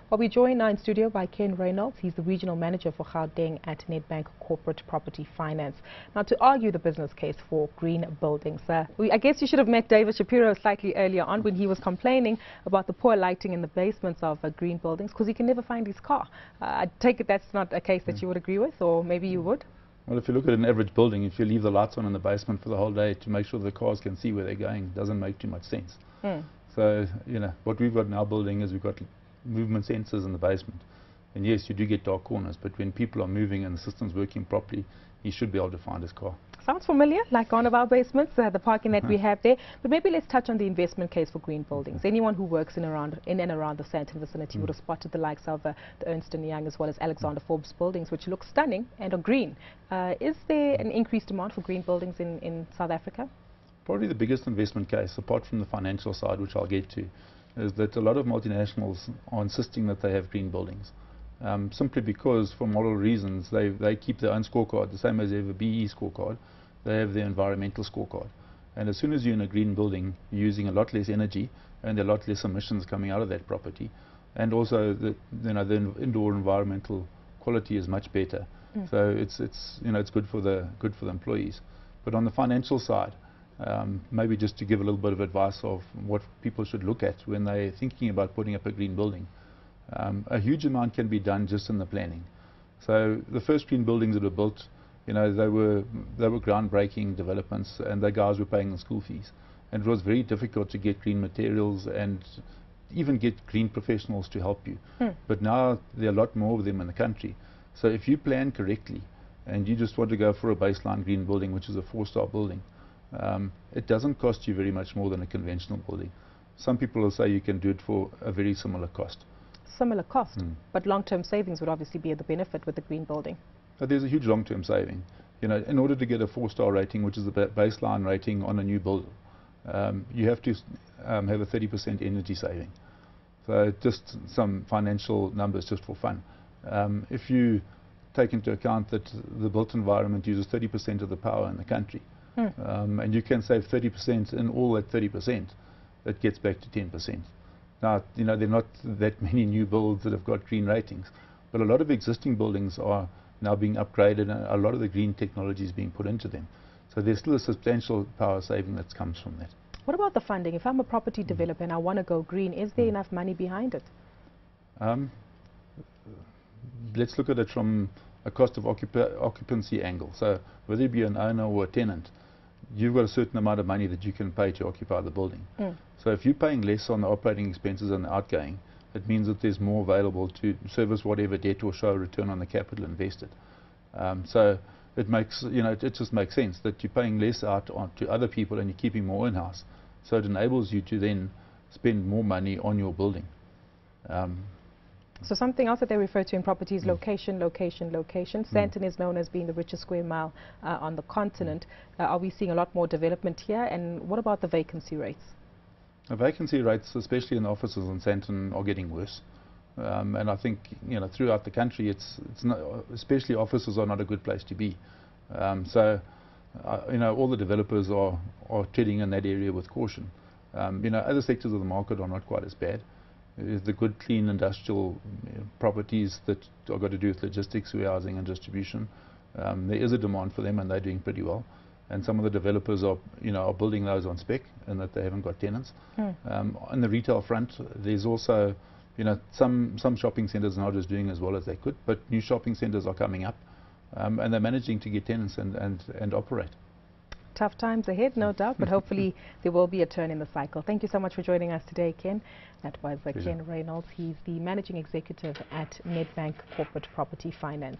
Well, we're joined now in studio by Ken Reynolds. He's the Regional Manager for Gauteng at Nedbank Corporate Property Finance. Now, to argue the business case for green buildings, I guess you should have met David Shapiro slightly earlier on when he was complaining about the poor lighting in the basements of green buildings because he can never find his car. I take it that's not a case that you would agree with, or maybe you would? Well, if you look at an average building, if you leave the lights on in the basement for the whole day to make sure the cars can see where they're going, doesn't make too much sense. So, you know, what we've got in our building is we've got movement sensors in the basement. And yes, you do get dark corners, but when people are moving and the system's working properly, he should be able to find his car. Sounds familiar, like one of our basements, the parking that we have there. But maybe let's touch on the investment case for green buildings. Anyone who works in and around the Sandton vicinity would have spotted the likes of the Ernst & Young as well as Alexander Forbes buildings, which look stunning and are green. Is there an increased demand for green buildings in South Africa? Probably the biggest investment case, apart from the financial side, which I'll get to, is that a lot of multinationals are insisting that they have green buildings. Simply because, for moral reasons, they keep their own scorecard, the same as they have a BE scorecard. They have their environmental scorecard. And as soon as you're in a green building, you're using a lot less energy and a lot less emissions coming out of that property. And also, the indoor environmental quality is much better. So it's good for the employees. But on the financial side, maybe just to give a little bit of advice of what people should look at when they're thinking about putting up a green building. A huge amount can be done just in the planning. So the first green buildings that were built, they were groundbreaking developments, and the guys were paying the school fees. And it was very difficult to get green materials and even get green professionals to help you. But now there are a lot more of them in the country. So if you plan correctly and you just want to go for a baseline green building, which is a 4-star building, it doesn't cost you very much more than a conventional building. Some people will say you can do it for a very similar cost. Similar cost? But long-term savings would obviously be the benefit with the green building. But there's a huge long-term saving. In order to get a 4-star rating, which is the baseline rating on a new build, you have to have a 30% energy saving. So just some financial numbers just for fun. If you take into account that the built environment uses 30% of the power in the country, and you can save 30% in all that 30%, that gets back to 10%. Now, there are not that many new builds that have got green ratings, but a lot of existing buildings are now being upgraded, and a lot of the green technology is being put into them. So there's still a substantial power saving that comes from that. What about the funding? If I'm a property developer and I want to go green, is there enough money behind it? Let's look at it from a cost of occupancy angle. So whether you be an owner or a tenant, you've got a certain amount of money that you can pay to occupy the building. So if you're paying less on the operating expenses and the outgoing, it means that there's more available to service whatever debt or show a return on the capital invested. So it makes, it just makes sense that you're paying less out to other people and you're keeping more in-house. So it enables you to then spend more money on your building. So something else that they refer to in property is location, location, location. Sandton is known as being the richest square mile on the continent. Are we seeing a lot more development here? And what about the vacancy rates? The vacancy rates, especially in the offices in Sandton, are getting worse. And I think, throughout the country, it's not, especially offices are not a good place to be. So, all the developers are treading in that area with caution. Other sectors of the market are not quite as bad. The good, clean industrial properties that are got to do with logistics, warehousing and distribution, there is a demand for them and they're doing pretty well. And some of the developers are building those on spec and that they haven't got tenants. On the retail front, there's also, some shopping centres are not just doing as well as they could, but new shopping centres are coming up and they're managing to get tenants and operate. Tough times ahead, no doubt, but hopefully there will be a turn in the cycle. Thank you so much for joining us today, Ken. That was Ken Reynolds. He's the Managing Executive at Nedbank Corporate Property Finance.